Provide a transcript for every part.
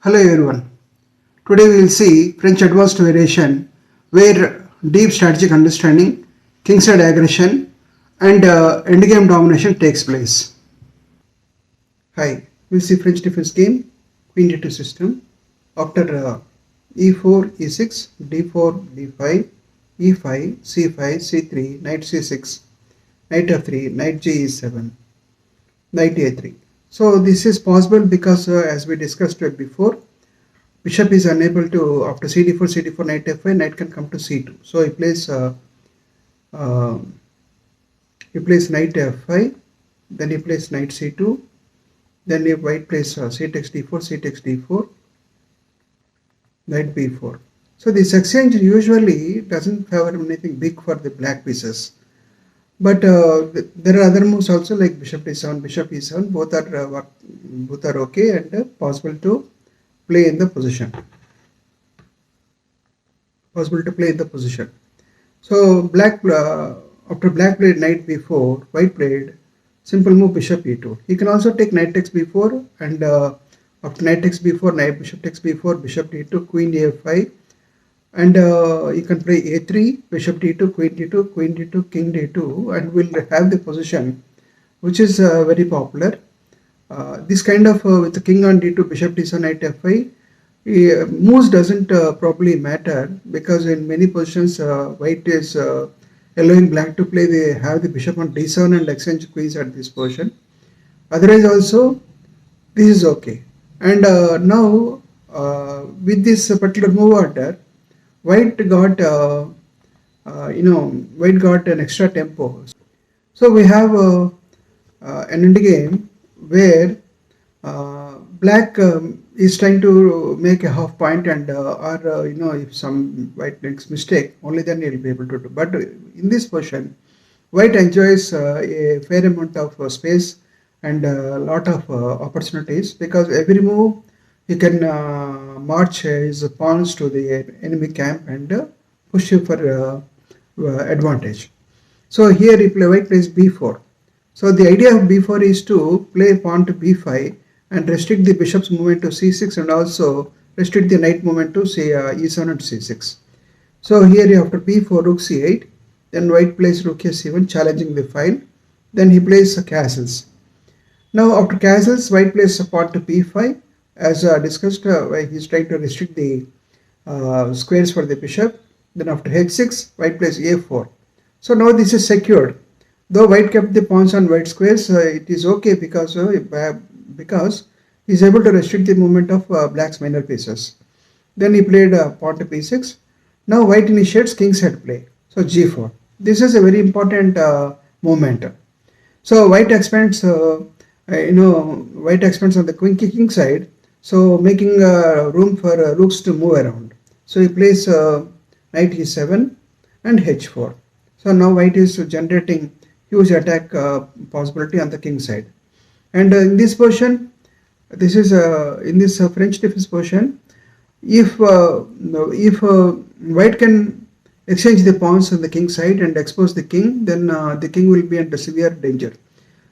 Hello everyone. Today we will see French advanced variation where deep strategic understanding, kingside aggression and endgame domination takes place. Hi, we will see French defense game, Queen D2 system. After E4, E6, D4, D5, E5, C5, C3, Knight C6, Knight F3, Knight G E7, Knight A3. So this is possible because as we discussed before, bishop is unable to, after cd4, cd4, knight f5, knight can come to c2. So uh, he plays knight f5, then he plays knight c2, then if white plays c takes d4, c takes d4, knight b4. So this exchange usually doesn't favor anything big for the black pieces. But there are other moves also like bishop d7, bishop e7, both are okay and possible to play in the position. So after black played knight b4, white played simple move bishop e2. He can also take knight takes b4 and after knight takes b4, knight bishop takes b4, bishop d2, queen a5, and you can play a3, bishop d2, queen d2, queen d2, king d2, and we'll have the position which is very popular. This kind of with the king on d2, bishop d7, knight f5, moves doesn't probably matter because in many positions white is allowing black to play. They have the bishop on d7 and exchange queens at this position. Otherwise also this is okay. And now with this particular move order, white got white got an extra tempo. So we have an end game where black is trying to make a half point and if some white makes mistake, only then he will be able to do. But in this position, white enjoys a fair amount of space and a lot of opportunities because every move he can march his pawns to the enemy camp and push him for advantage. So here white plays b4. So the idea of b4 is to play pawn to b5 and restrict the bishop's movement to c6 and also restrict the knight movement to e7 and c6. So here after b4, rook c8, then white plays rook a7 challenging the file. Then he plays castles. Now after castles, white plays a pawn to b5. As discussed, he's trying to restrict the squares for the bishop. Then after h6, white plays a4. So now this is secured. Though white kept the pawns on white squares, it is okay because he is able to restrict the movement of black's minor pieces. Then he played pawn to b6. Now white initiates kingside play. So g4. This is a very important movement. So white expands, white expands on the king side. So making room for rooks to move around. So he plays knight e7 and h4. So now white is generating huge attack possibility on the king side. And in this position, this is in this French defense position, if white can exchange the pawns on the king side and expose the king, then the king will be under severe danger.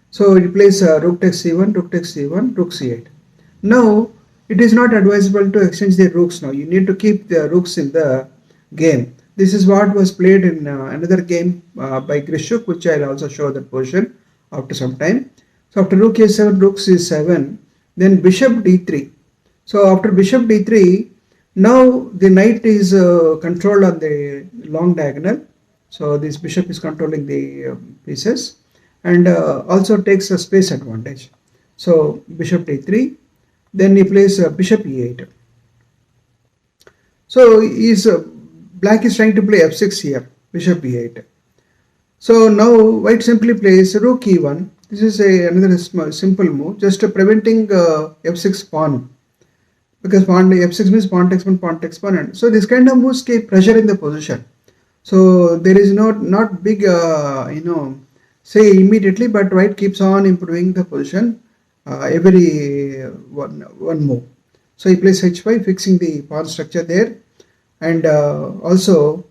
So he plays rook takes c1, rook takes c1, rook c8. Now it is not advisable to exchange the rooks now. You need to keep the rooks in the game. This is what was played in another game by Grishuk, which I'll also show that position after some time. So after rook a7, rook c7, then bishop d3. So after bishop d3, now the knight is controlled on the long diagonal. So this bishop is controlling the pieces and also takes a space advantage. So bishop d3, then he plays bishop e8. So black is trying to play f6 here, bishop e8. So now white simply plays rook e1. This is another simple move, just preventing f6 pawn, because f6 means pawn takes pawn, and so this kind of moves keep pressure in the position. So there is not big say immediately, but white keeps on improving the position every one move. So he plays h5, fixing the pawn structure there, and also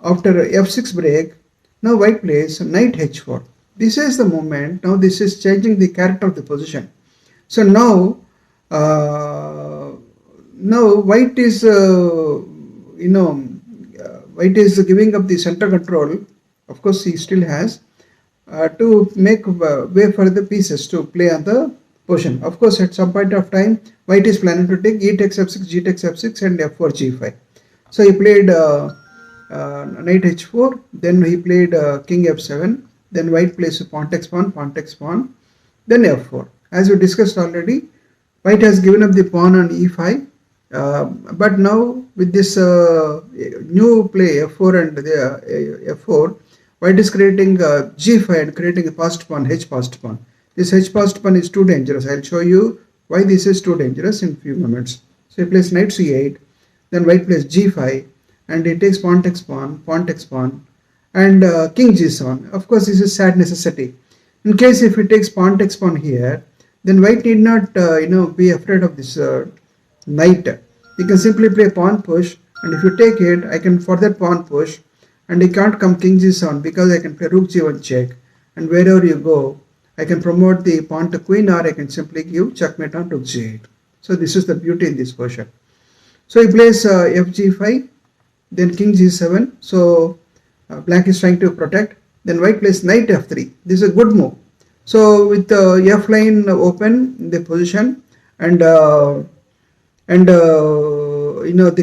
after f6 break, now white plays knight h4. This is the moment. Now this is changing the character of the position. So now now white is white is giving up the center control. Of course, he still has to make way for the pieces to play on the position. Of course, at some point of time, white is planning to take e takes f6, g takes f6, and f4, g5. So he played knight h4, then he played king f7, then white plays pawn takes pawn, then f4. As we discussed already, white has given up the pawn on e5, but now with this new play f4 and the f4, white is creating g5 and creating a passed pawn, h passed pawn. This h passed pawn is too dangerous. I'll show you why this is too dangerous in few moments. So he plays knight c8, then white plays g5, and he takes pawn takes pawn, and king g7. Of course, this is sad necessity. In case if he takes pawn takes pawn here, then white need not be afraid of this knight. He can simply play pawn push, and if you take it, I can further pawn push, and he can't come king g7 because I can play rook g1 check, and wherever you go, I can promote the pawn to queen, or I can simply give checkmate on rook g8. So this is the beauty in this version. So he plays fg5, then king g7. So black is trying to protect. Then white plays knight f3. This is a good move. So with f line open in the position, and the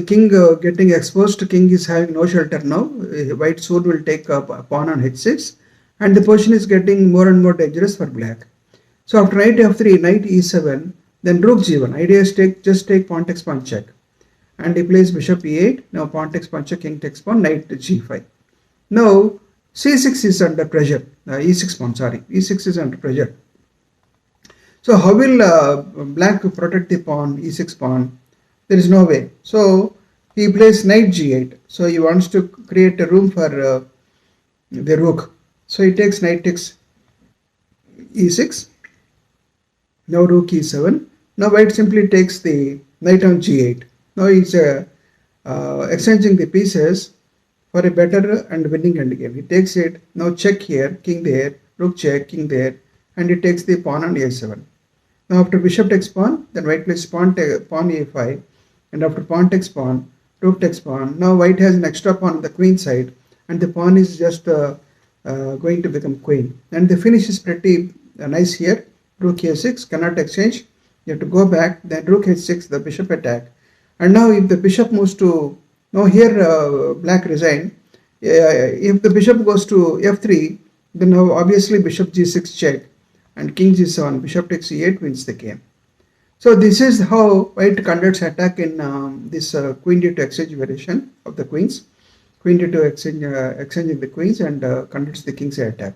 king getting exposed, king is having no shelter now. White soon will take a pawn on h6, and the position is getting more and more dangerous for black. So after knight f3, knight e7, then rook g1. Idea is just take pawn takes pawn check, and he plays bishop e8. Now pawn takes pawn check, king takes pawn, knight g5. Now c6 is under pressure. E6 pawn, sorry, e6 is under pressure. So how will black protect the pawn, e6 pawn? There is no way. So he plays knight g8. So he wants to create a room for the rook. So he takes knight takes e6. Now rook e7. Now white simply takes the knight on g8. Now he's exchanging the pieces for a better and winning endgame. He takes it. Now check here, king there, rook check, king there, and he takes the pawn on a7. Now after bishop takes pawn, then white plays pawn a5, and after pawn takes pawn, rook takes pawn. Now white has an extra pawn on the queen side, and the pawn is just going to become queen. And the finish is pretty nice here. Rook a6, cannot exchange. You have to go back. Then rook h6, the bishop attack. And now if the bishop moves to, now here black resign. If the bishop goes to f3, then now obviously bishop g6 check, and king g7, bishop takes e8 wins the game. So this is how white conducts attack in this queen d2 exchange variation of the queens. Queen d2 exchange, exchanging the queens, and conducts the king's attack.